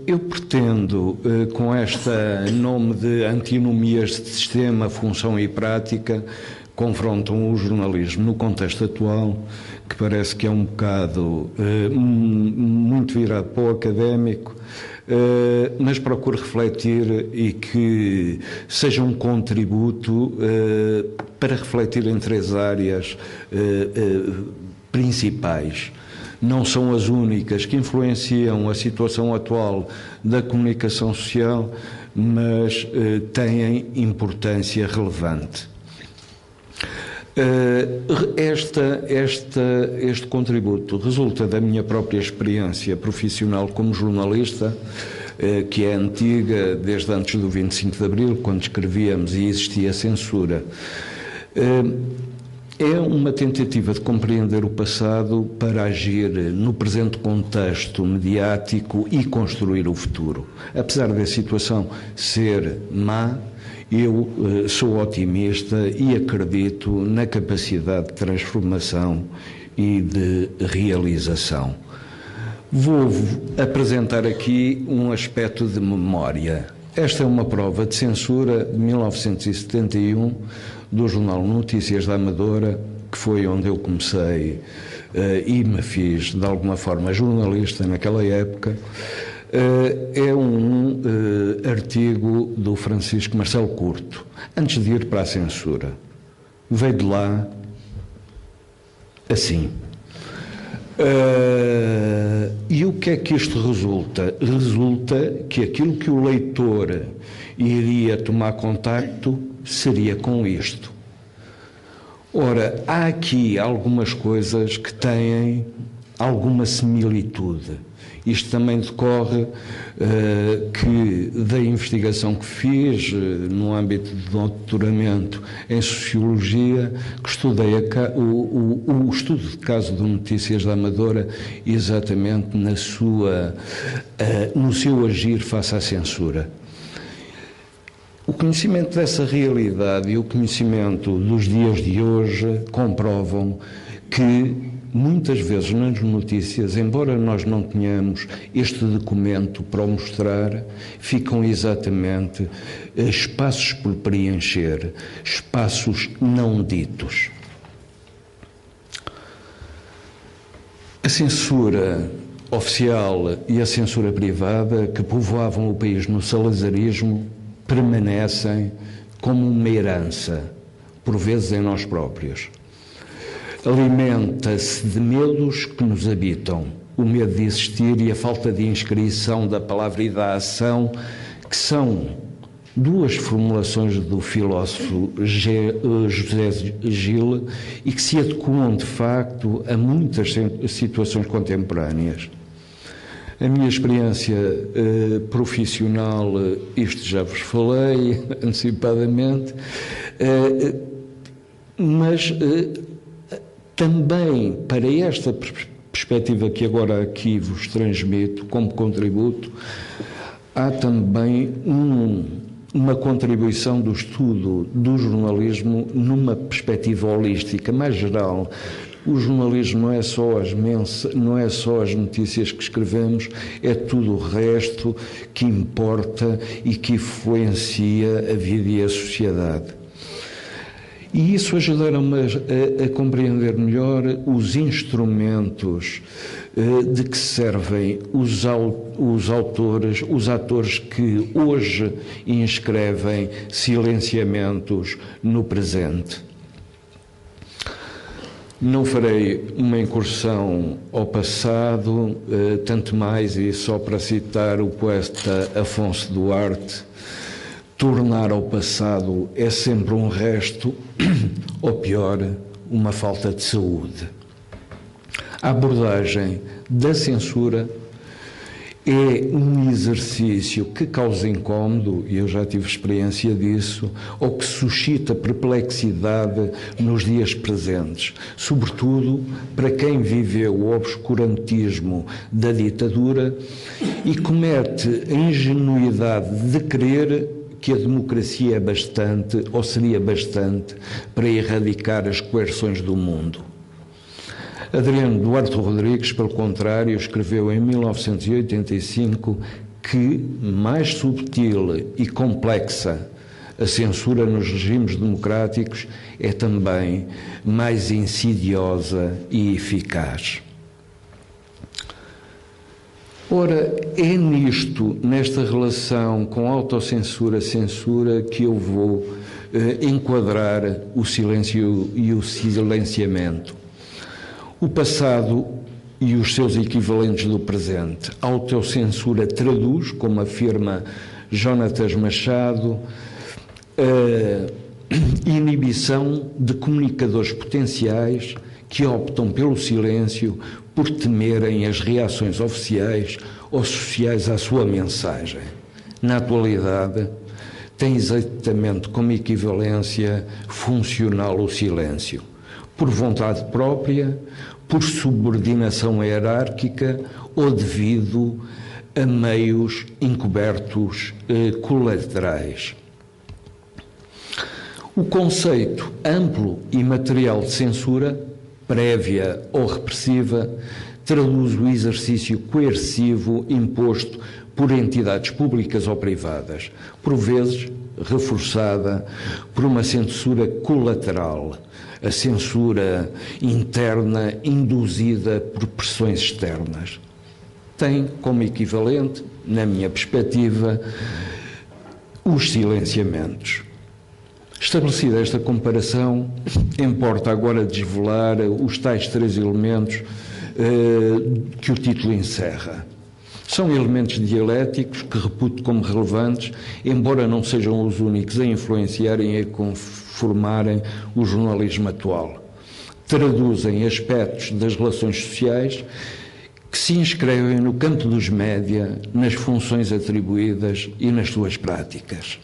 Eu pretendo, com este nome de Antinomias de Sistema, Função e Prática, confrontam o jornalismo no contexto atual, que parece que é um bocado muito virado para o académico, mas procuro refletir e que seja um contributo para refletir em três áreas principais. Não são as únicas que influenciam a situação atual da comunicação social, mas têm importância relevante. Este contributo resulta da minha própria experiência profissional como jornalista, que é antiga, desde antes do 25 de Abril, quando escrevíamos e existia censura. É uma tentativa de compreender o passado para agir no presente contexto mediático e construir o futuro. Apesar da situação ser má, eu sou otimista e acredito na capacidade de transformação e de realização. Vou apresentar aqui um aspecto de memória. Esta é uma prova de censura de 1971 do jornal Notícias da Amadora, que foi onde eu comecei e me fiz, de alguma forma, jornalista naquela época. É um artigo do Francisco Marcelo Curto, antes de ir para a censura. Veio de lá assim. E o que é que isto resulta? Resulta que aquilo que o leitor iria tomar contacto seria com isto. Ora, há aqui algumas coisas que têm alguma similitude. Isto também decorre que da investigação que fiz no âmbito de doutoramento em Sociologia, que estudei o estudo de caso do Notícias da Amadora exatamente no seu agir face à censura. O conhecimento dessa realidade e o conhecimento dos dias de hoje comprovam que muitas vezes nas notícias, embora nós não tenhamos este documento para o mostrar, ficam exatamente espaços por preencher, espaços não ditos. A censura oficial e a censura privada que povoavam o país no salazarismo permanecem como uma herança, por vezes em nós próprios. Alimenta-se de medos que nos habitam, o medo de existir e a falta de inscrição da palavra e da ação, que são duas formulações do filósofo José Gil e que se adequam de facto a muitas situações contemporâneas. A minha experiência profissional, isto já vos falei antecipadamente, mas também para esta perspectiva que agora aqui vos transmito como contributo, há também uma contribuição do estudo do jornalismo numa perspectiva holística, mais geral. O jornalismo não é só as notícias que escrevemos, é tudo o resto que importa e que influencia a vida e a sociedade. E isso ajudaram-me a compreender melhor os instrumentos de que servem os autores, os atores que hoje inscrevem silenciamentos no presente. Não farei uma incursão ao passado, tanto mais, e só para citar o poeta Afonso Duarte, tornar ao passado é sempre um resto, ou pior, uma falta de saúde. A abordagem da censura é um exercício que causa incómodo, e eu já tive experiência disso, ou que suscita perplexidade nos dias presentes, sobretudo para quem viveu o obscurantismo da ditadura e comete a ingenuidade de crer que a democracia é bastante, ou seria bastante, para erradicar as coerções do mundo. Adriano Duarte Rodrigues, pelo contrário, escreveu em 1985 que mais subtil e complexa a censura nos regimes democráticos é também mais insidiosa e eficaz. Ora, é nesta relação com autocensura-censura, que eu vou enquadrar o silêncio e o silenciamento. O passado e os seus equivalentes do presente. A autocensura traduz, como afirma Jonatas Machado, a inibição de comunicadores potenciais que optam pelo silêncio por temerem as reações oficiais ou sociais à sua mensagem. Na atualidade, tem exatamente como equivalência funcional o silêncio, por vontade própria, por subordinação hierárquica ou devido a meios encobertos colaterais. O conceito amplo e material de censura, prévia ou repressiva, traduz o exercício coercivo imposto por entidades públicas ou privadas, por vezes reforçada por uma censura colateral, a censura interna induzida por pressões externas. Tem como equivalente, na minha perspectiva, os silenciamentos. Estabelecida esta comparação, importa agora desvelar os tais três elementos que o título encerra. São elementos dialéticos que reputo como relevantes, embora não sejam os únicos a influenciarem e a conformarem o jornalismo atual. Traduzem aspectos das relações sociais que se inscrevem no campo dos média, nas funções atribuídas e nas suas práticas.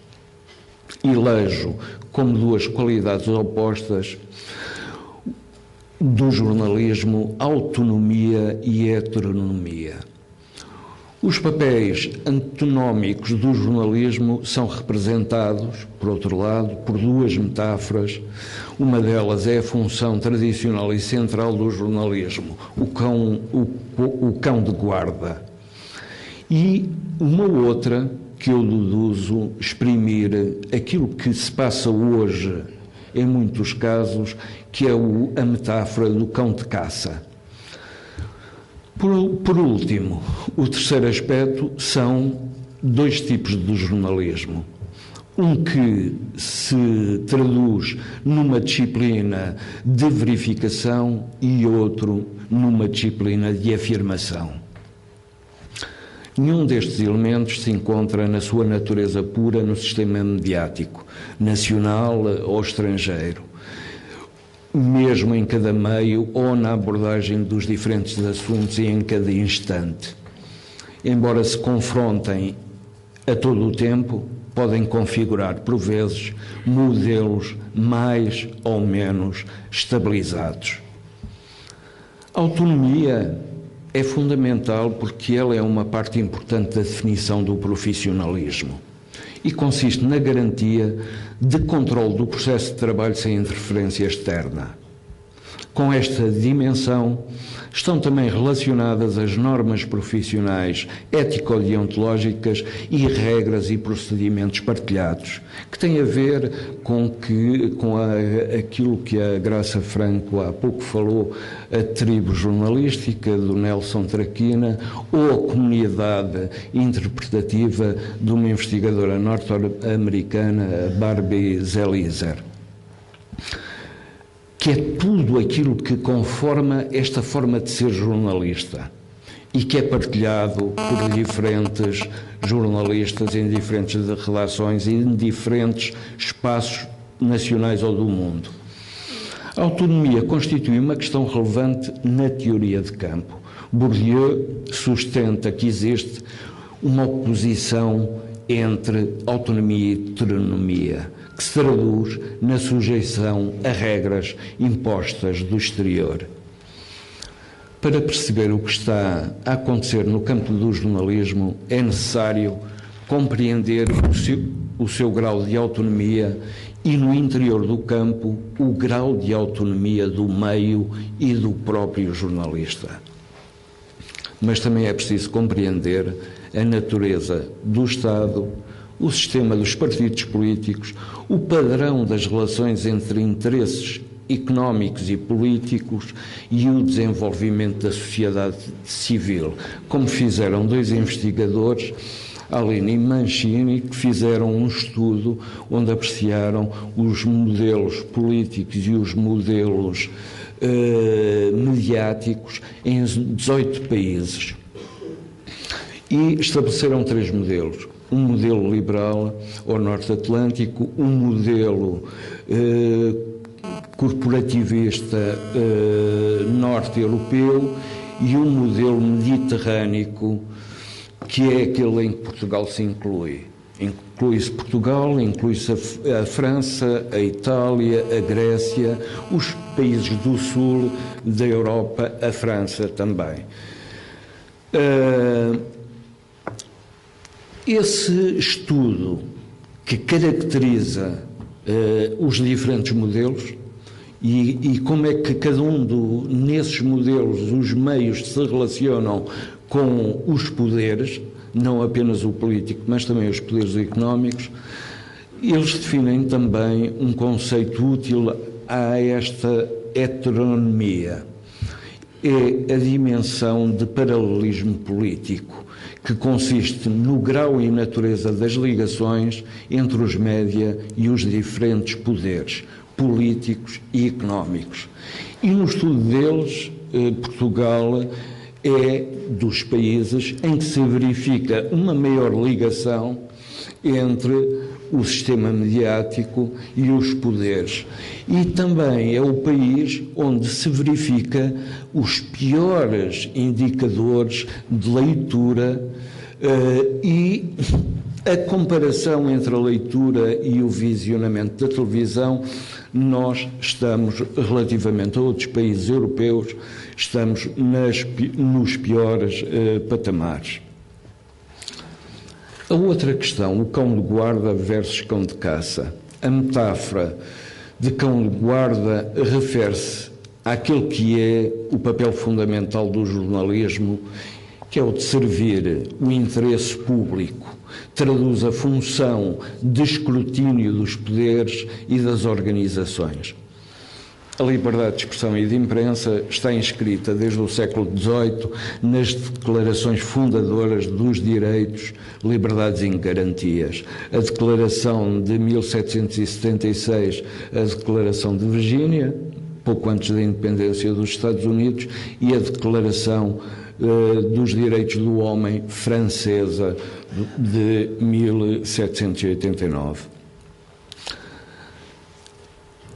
Elejo como duas qualidades opostas do jornalismo autonomia e heteronomia. Os papéis antonómicos do jornalismo são representados, por outro lado, por duas metáforas. Uma delas é a função tradicional e central do jornalismo, o cão de guarda. E uma outra, que eu deduzo exprimir aquilo que se passa hoje, em muitos casos, que é a metáfora do cão de caça. Por último, o terceiro aspecto são dois tipos de jornalismo. Um que se traduz numa disciplina de verificação e outro numa disciplina de afirmação. Nenhum destes elementos se encontra na sua natureza pura no sistema mediático, nacional ou estrangeiro, mesmo em cada meio ou na abordagem dos diferentes assuntos e em cada instante. Embora se confrontem a todo o tempo, podem configurar, por vezes, modelos mais ou menos estabilizados. A autonomia é fundamental porque ela é uma parte importante da definição do profissionalismo e consiste na garantia de controle do processo de trabalho sem interferência externa. Com esta dimensão estão também relacionadas as normas profissionais ético-deontológicas e regras e procedimentos partilhados, que têm a ver com aquilo que a Graça Franco há pouco falou, a tribo jornalística do Nelson Traquina ou a comunidade interpretativa de uma investigadora norte-americana, Barbie Zelizer, que é tudo aquilo que conforma esta forma de ser jornalista e que é partilhado por diferentes jornalistas em diferentes redações e em diferentes espaços nacionais ou do mundo. A autonomia constitui uma questão relevante na teoria de campo. Bourdieu sustenta que existe uma oposição entre autonomia e heteronomia, que se traduz na sujeição a regras impostas do exterior. Para perceber o que está a acontecer no campo do jornalismo, é necessário compreender o seu grau de autonomia e no interior do campo o grau de autonomia do meio e do próprio jornalista. Mas também é preciso compreender a natureza do Estado, o sistema dos partidos políticos, o padrão das relações entre interesses económicos e políticos e o desenvolvimento da sociedade civil, como fizeram dois investigadores, Aline e Mancini, que fizeram um estudo onde apreciaram os modelos políticos e os modelos mediáticos em 18 países. E estabeleceram 3 modelos. Um modelo liberal ou norte-atlântico, um modelo corporativista norte-europeu e um modelo mediterrâneo, que é aquele em que Portugal se inclui. Inclui-se Portugal, inclui-se a França, a Itália, a Grécia, os países do sul da Europa, a França também. Esse estudo que caracteriza os diferentes modelos e como é que cada um nesses modelos os meios se relacionam com os poderes, não apenas o político, mas também os poderes económicos, eles definem também um conceito útil a esta heteronomia. É a dimensão de paralelismo político, que consiste no grau e natureza das ligações entre os média e os diferentes poderes políticos e económicos. E no estudo deles, Portugal é dos países em que se verifica uma maior ligação entre o sistema mediático e os poderes. E também é o país onde se verifica os piores indicadores de leitura e a comparação entre a leitura e o visionamento da televisão. Nós estamos, relativamente a outros países europeus, estamos nos piores patamares. A outra questão, o cão de guarda versus cão de caça. A metáfora de cão de guarda refere-se àquele que é o papel fundamental do jornalismo, que é o de servir o interesse público, traduz a função de escrutínio dos poderes e das organizações. A liberdade de expressão e de imprensa está inscrita desde o século XVIII nas declarações fundadoras dos direitos, liberdades e garantias. A Declaração de 1776, a Declaração de Virgínia, pouco antes da independência dos Estados Unidos, e a Declaração dos Direitos do Homem francesa de 1789.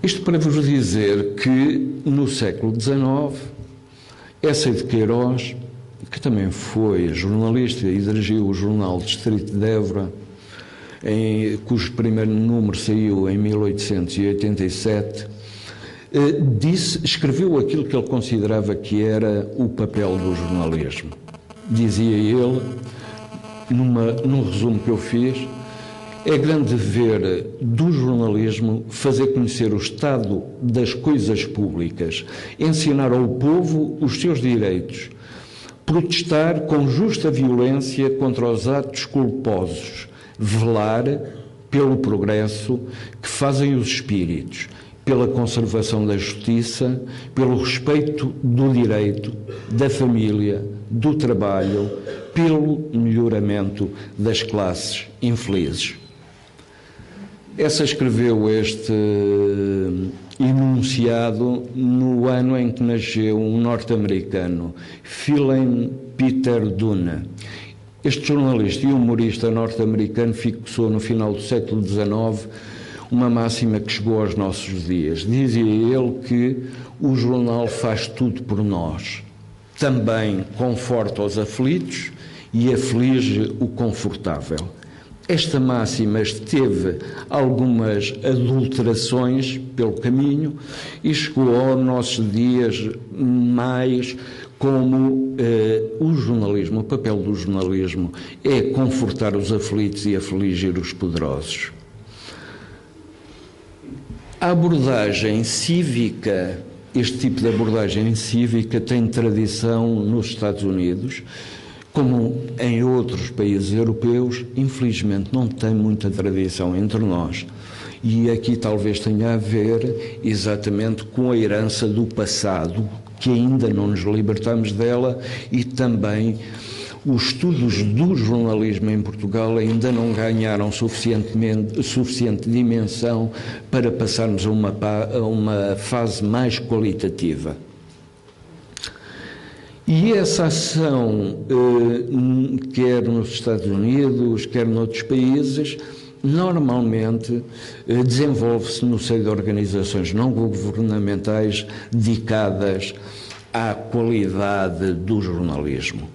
Isto para vos dizer que no século XIX, Eça de Queiroz, que também foi jornalista e dirigiu o jornal Distrito de Évora, cujo primeiro número saiu em 1887, escreveu aquilo que ele considerava que era o papel do jornalismo. Dizia ele, num resumo que eu fiz, é grande dever do jornalismo fazer conhecer o estado das coisas públicas, ensinar ao povo os seus direitos, protestar com justa violência contra os atos culposos, velar pelo progresso que fazem os espíritos, pela conservação da justiça, pelo respeito do direito, da família, do trabalho, pelo melhoramento das classes infelizes. Essa escreveu este enunciado no ano em que nasceu um norte-americano, Philemon Peter Dunne. Este jornalista e humorista norte-americano fixou no final do século XIX uma máxima que chegou aos nossos dias. Dizia ele que o jornal faz tudo por nós. Também conforta os aflitos e aflige o confortável. Esta máxima teve algumas adulterações pelo caminho e chegou aos nossos dias mais como o jornalismo, o papel do jornalismo é confortar os aflitos e afligir os poderosos. A abordagem cívica, este tipo de abordagem cívica tem tradição nos Estados Unidos, como em outros países europeus, infelizmente não tem muita tradição entre nós. E aqui talvez tenha a ver exatamente com a herança do passado, que ainda não nos libertamos dela, e também os estudos do jornalismo em Portugal ainda não ganharam suficiente dimensão para passarmos a uma fase mais qualitativa. E essa ação, quer nos Estados Unidos, quer noutros países, normalmente desenvolve-se no seio de organizações não governamentais dedicadas à qualidade do jornalismo.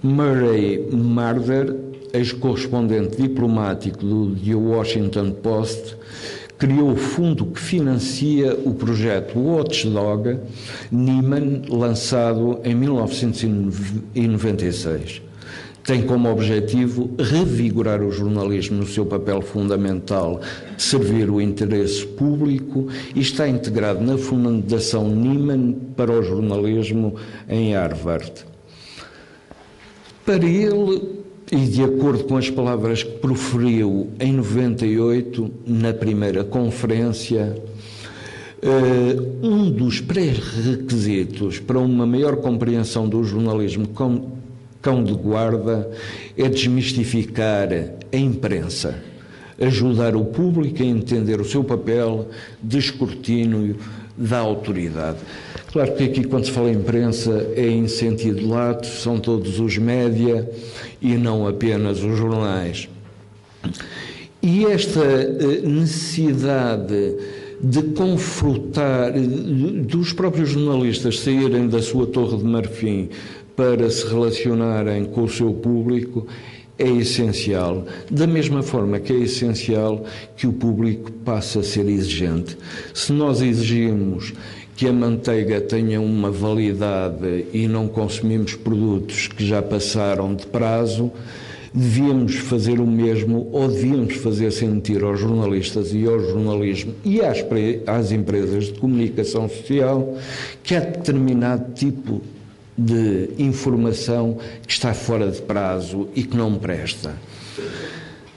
Murray Marder, ex-correspondente diplomático do The Washington Post, criou o fundo que financia o projeto Watchdog Nieman, lançado em 1996. Tem como objetivo revigorar o jornalismo no seu papel fundamental de servir o interesse público e está integrado na Fundação Nieman para o Jornalismo em Harvard. Para ele, e de acordo com as palavras que proferiu em 98, na primeira conferência, um dos pré-requisitos para uma maior compreensão do jornalismo cão de guarda é desmistificar a imprensa, ajudar o público a entender o seu papel de escrutínio da autoridade. Claro que aqui, quando se fala em imprensa, é em sentido lato, são todos os média e não apenas os jornais. E esta necessidade de confrontar, dos próprios jornalistas saírem da sua torre de marfim para se relacionarem com o seu público, é essencial, da mesma forma que é essencial que o público passe a ser exigente. Se nós exigimos que a manteiga tenha uma validade e não consumimos produtos que já passaram de prazo, devíamos fazer o mesmo, ou devíamos fazer sentir aos jornalistas e ao jornalismo e às empresas de comunicação social que há determinado tipo de informação que está fora de prazo e que não presta.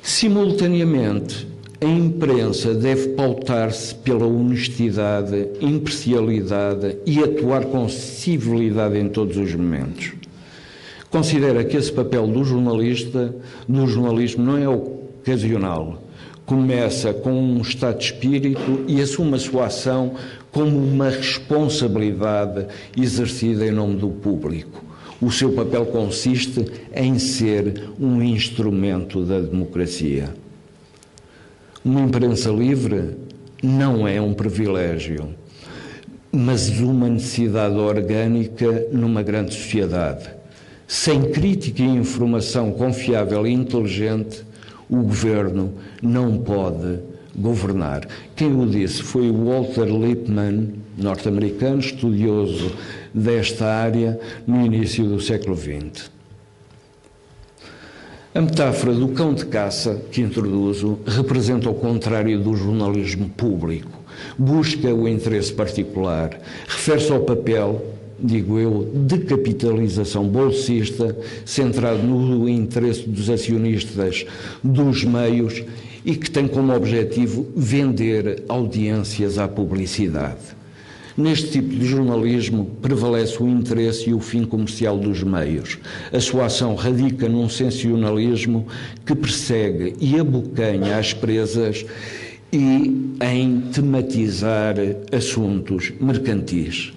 Simultaneamente, a imprensa deve pautar-se pela honestidade, imparcialidade e atuar com civilidade em todos os momentos. Considera que esse papel do jornalista, no jornalismo, não é ocasional. Começa com um estado de espírito e assume a sua ação como uma responsabilidade exercida em nome do público. O seu papel consiste em ser um instrumento da democracia. Uma imprensa livre não é um privilégio, mas uma necessidade orgânica numa grande sociedade. Sem crítica e informação confiável e inteligente, o governo não pode governar. Quem o disse foi o Walter Lippmann, norte-americano, estudioso desta área no início do século XX. A metáfora do cão de caça que introduzo representa o contrário do jornalismo público. Busca o interesse particular, refere-se ao papel, digo eu, de capitalização bolsista, centrado no interesse dos acionistas dos meios e que tem como objetivo vender audiências à publicidade. Neste tipo de jornalismo prevalece o interesse e o fim comercial dos meios. A sua ação radica num sensacionalismo que persegue e abocanha as presas e em tematizar assuntos mercantis.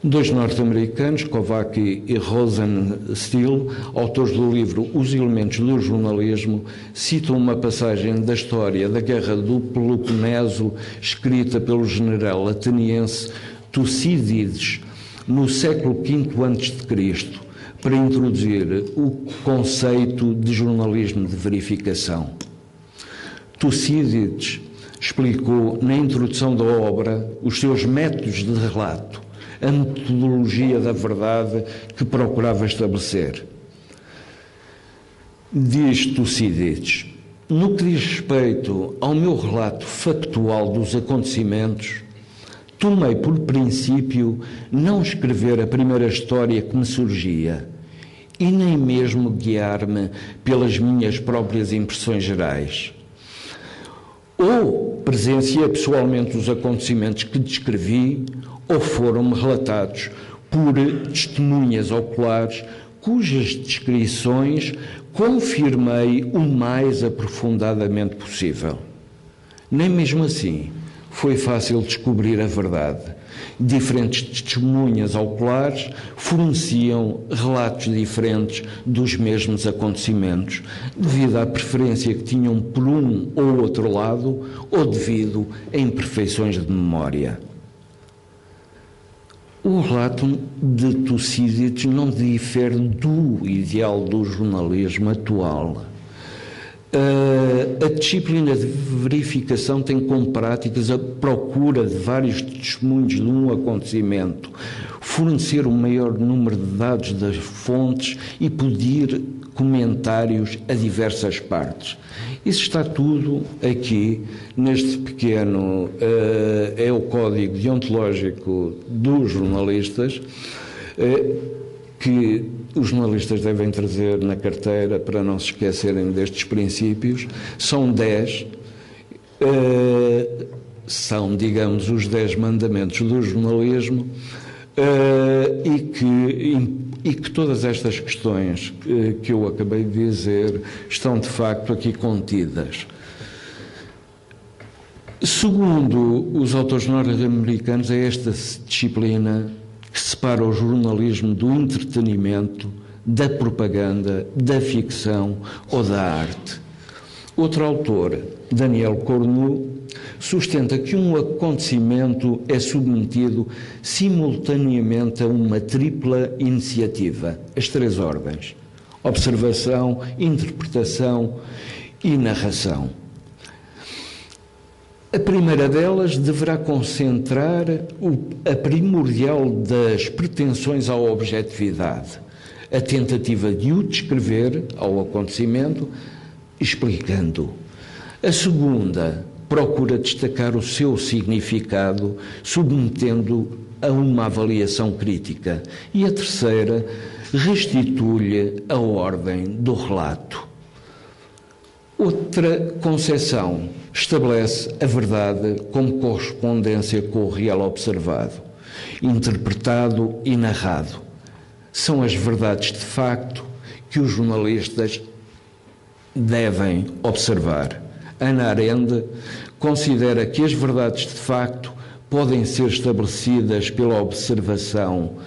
Dois norte-americanos, Kovac e Rosenstiel, autores do livro Os Elementos do Jornalismo, citam uma passagem da história da Guerra do Peloponeso, escrita pelo general ateniense Tucídides, no século V a.C., para introduzir o conceito de jornalismo de verificação. Tucídides explicou na introdução da obra os seus métodos de relato, a metodologia da verdade que procurava estabelecer. Diz Tucídides: No que diz respeito ao meu relato factual dos acontecimentos, tomei por princípio não escrever a primeira história que me surgia e nem mesmo guiar-me pelas minhas próprias impressões gerais. Ou presenciei pessoalmente os acontecimentos que descrevi, ou foram-me relatados por testemunhas oculares cujas descrições confirmei o mais aprofundadamente possível. Nem mesmo assim foi fácil descobrir a verdade. Diferentes testemunhas oculares forneciam relatos diferentes dos mesmos acontecimentos, devido à preferência que tinham por um ou outro lado, ou devido a imperfeições de memória. O relato de Tucídides não difere do ideal do jornalismo atual. A disciplina de verificação tem como práticas a procura de vários testemunhos de um acontecimento, fornecer o maior número de dados das fontes e pedir comentários a diversas partes. Isso está tudo aqui neste pequeno, é o código deontológico dos jornalistas, que os jornalistas devem trazer na carteira para não se esquecerem destes princípios. São 10, são, digamos, os 10 mandamentos do jornalismo, e que todas estas questões que eu acabei de dizer estão de facto aqui contidas. Segundo os autores norte-americanos, é esta disciplina que separa o jornalismo do entretenimento, da propaganda, da ficção ou da arte. Outro autor, Daniel Cornu, sustenta que um acontecimento é submetido simultaneamente a uma tripla iniciativa, as 3 ordens: observação, interpretação e narração. A primeira delas deverá concentrar a primordial das pretensões à objetividade, a tentativa de o descrever ao acontecimento, explicando. A segunda procura destacar o seu significado, submetendo a uma avaliação crítica. E a terceira restitui-lhe a ordem do relato. Outra concepção estabelece a verdade como correspondência com o real observado, interpretado e narrado. São as verdades de facto que os jornalistas devem observar. Hannah Arendt considera que as verdades de facto podem ser estabelecidas pela observação,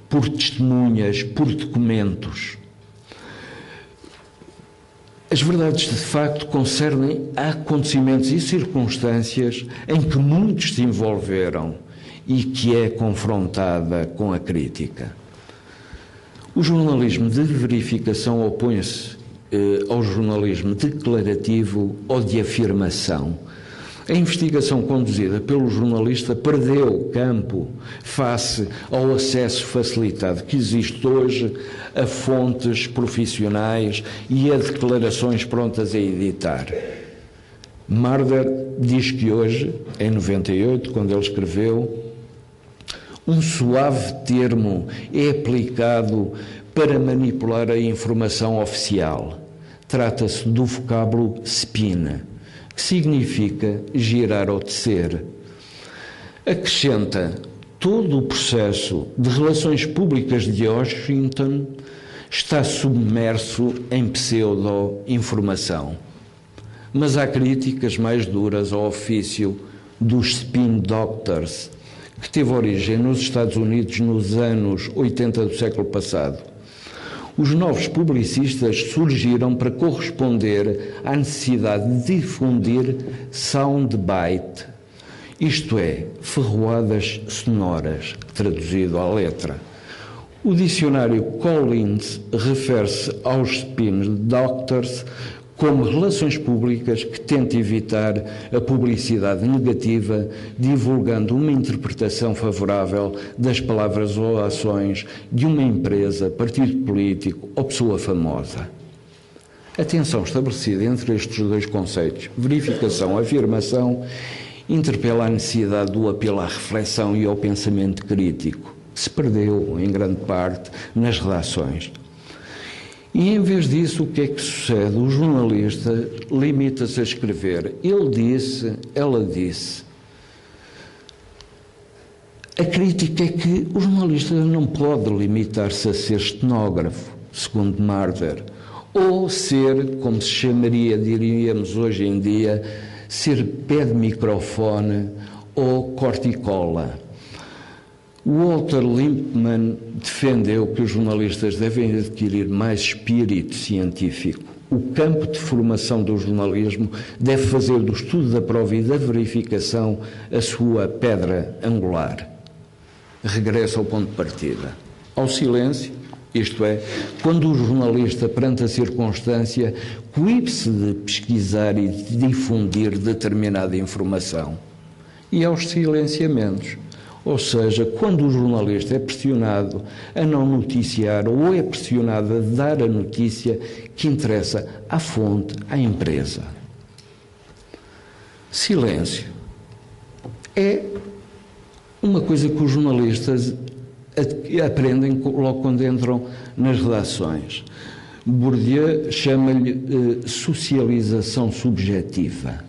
por testemunhas, por documentos. As verdades de facto concernem acontecimentos e circunstâncias em que muitos se envolveram e que é confrontada com a crítica. O jornalismo de verificação opõe-se ao jornalismo declarativo ou de afirmação. A investigação conduzida pelo jornalista perdeu campo face ao acesso facilitado que existe hoje a fontes profissionais e a declarações prontas a editar. Marder diz que hoje, em 98, quando ele escreveu, um suave termo é aplicado para manipular a informação oficial. Trata-se do vocábulo spin, que significa girar ou tecer. Acrescenta: todo o processo de relações públicas de Washington está submerso em pseudo-informação. Mas há críticas mais duras ao ofício dos spin doctors, que teve origem nos Estados Unidos nos anos 80 do século passado. Os novos publicistas surgiram para corresponder à necessidade de difundir soundbite, isto é, ferroadas sonoras, traduzido à letra. O dicionário Collins refere-se aos spin doctors como relações públicas que tentam evitar a publicidade negativa, divulgando uma interpretação favorável das palavras ou ações de uma empresa, partido político ou pessoa famosa. A tensão estabelecida entre estes dois conceitos, verificação, afirmação, interpela a necessidade do apelo à reflexão e ao pensamento crítico, que se perdeu, em grande parte, nas redações. E, em vez disso, o que é que sucede? O jornalista limita-se a escrever. Ele disse, ela disse. A crítica é que o jornalista não pode limitar-se a ser estenógrafo, segundo Marder, ou ser, como se chamaria, diríamos hoje em dia, ser pé de microfone ou corticola. Walter Lippmann defendeu que os jornalistas devem adquirir mais espírito científico. O campo de formação do jornalismo deve fazer do estudo da prova e da verificação a sua pedra angular. Regressa ao ponto de partida, ao silêncio, isto é, quando o jornalista, perante a circunstância, coíbe-se de pesquisar e de difundir determinada informação, e aos silenciamentos, ou seja, quando o jornalista é pressionado a não noticiar ou é pressionado a dar a notícia que interessa à fonte, à empresa. Silêncio é uma coisa que os jornalistas aprendem logo quando entram nas redações. Bourdieu chama-lhe socialização subjetiva.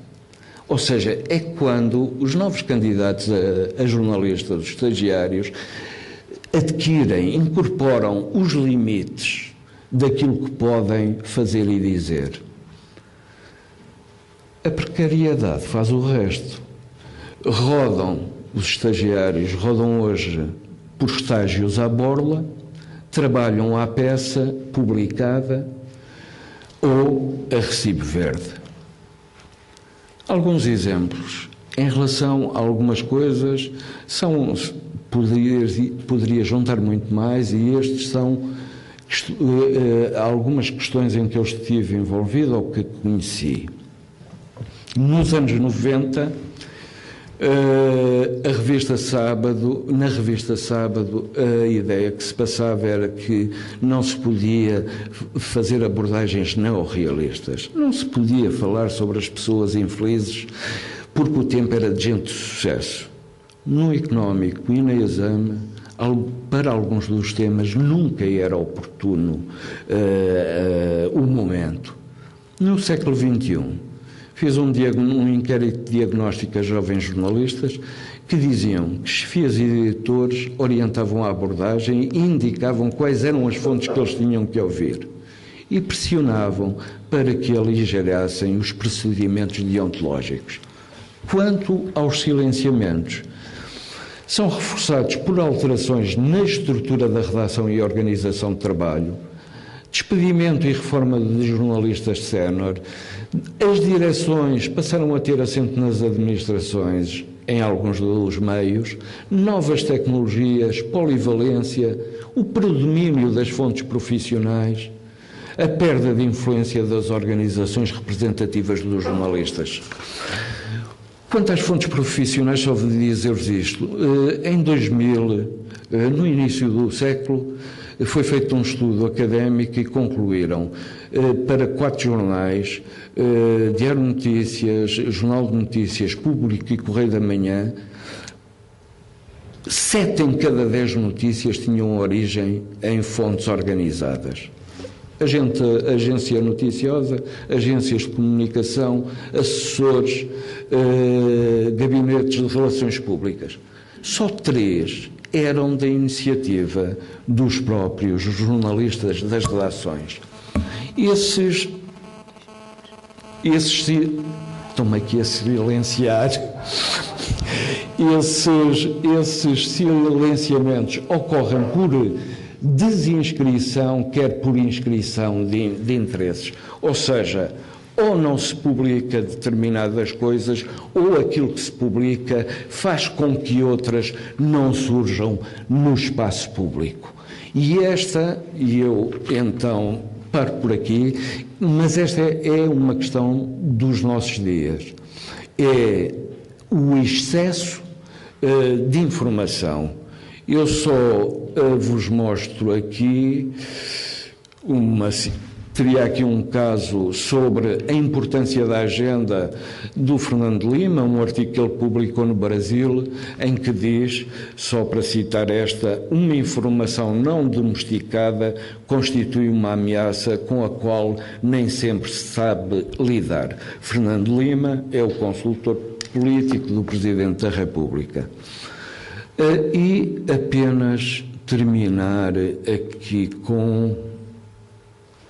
Ou seja, é quando os novos candidatos a jornalistas, os estagiários, adquirem, incorporam os limites daquilo que podem fazer e dizer. A precariedade faz o resto. Os estagiários rodam hoje por estágios à borla, trabalham à peça publicada ou a recibo verde. Alguns exemplos. Em relação a algumas coisas, poderia juntar muito mais, e estes são algumas questões em que eu estive envolvido ou que conheci. Nos anos 90, na revista Sábado, a ideia que se passava era que não se podia fazer abordagens neorrealistas, não se podia falar sobre as pessoas infelizes, porque o tempo era de gente de sucesso. No Económico e na Exame, para alguns dos temas, nunca era oportuno o momento. No século XXI, fez um inquérito diagnóstico a jovens jornalistas que diziam que chefias e editores orientavam a abordagem e indicavam quais eram as fontes que eles tinham que ouvir e pressionavam para que aligerassem os procedimentos deontológicos. Quanto aos silenciamentos, são reforçados por alterações na estrutura da redação e organização de trabalho, despedimento e reforma de jornalistas sénior. As direções passaram a ter assento nas administrações, em alguns dos meios, novas tecnologias, polivalência, o predomínio das fontes profissionais, a perda de influência das organizações representativas dos jornalistas. Quanto às fontes profissionais, só vou dizer-vos isto. Em 2000, no início do século, foi feito um estudo académico e concluíram para 4 jornais, Diário de Notícias, Jornal de Notícias, Público e Correio da Manhã, 7 em cada 10 notícias tinham origem em fontes organizadas. Agência noticiosa, agências de comunicação, assessores, gabinetes de relações públicas. Só 3 eram da iniciativa dos próprios jornalistas das redações. Estão-me aqui a silenciar. Esses silenciamentos ocorrem por desinscrição, quer por inscrição de interesses. Ou seja, ou não se publica determinadas coisas, ou aquilo que se publica faz com que outras não surjam no espaço público. E eu então paro por aqui, mas esta é uma questão dos nossos dias. É o excesso de informação. Eu só vos mostro aqui uma Teria aqui um caso sobre a importância da agenda do Fernando Lima, um artigo que ele publicou no Brasil, em que diz, só para citar esta, uma informação não domesticada constitui uma ameaça com a qual nem sempre se sabe lidar. Fernando Lima é o consultor político do Presidente da República. E apenas terminar aqui com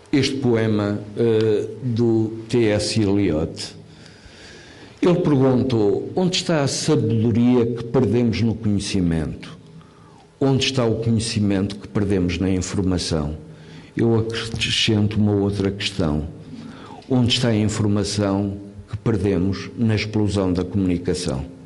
este poema do T.S. Eliot. Ele perguntou: onde está a sabedoria que perdemos no conhecimento? Onde está o conhecimento que perdemos na informação? Eu acrescento uma outra questão: onde está a informação que perdemos na explosão da comunicação?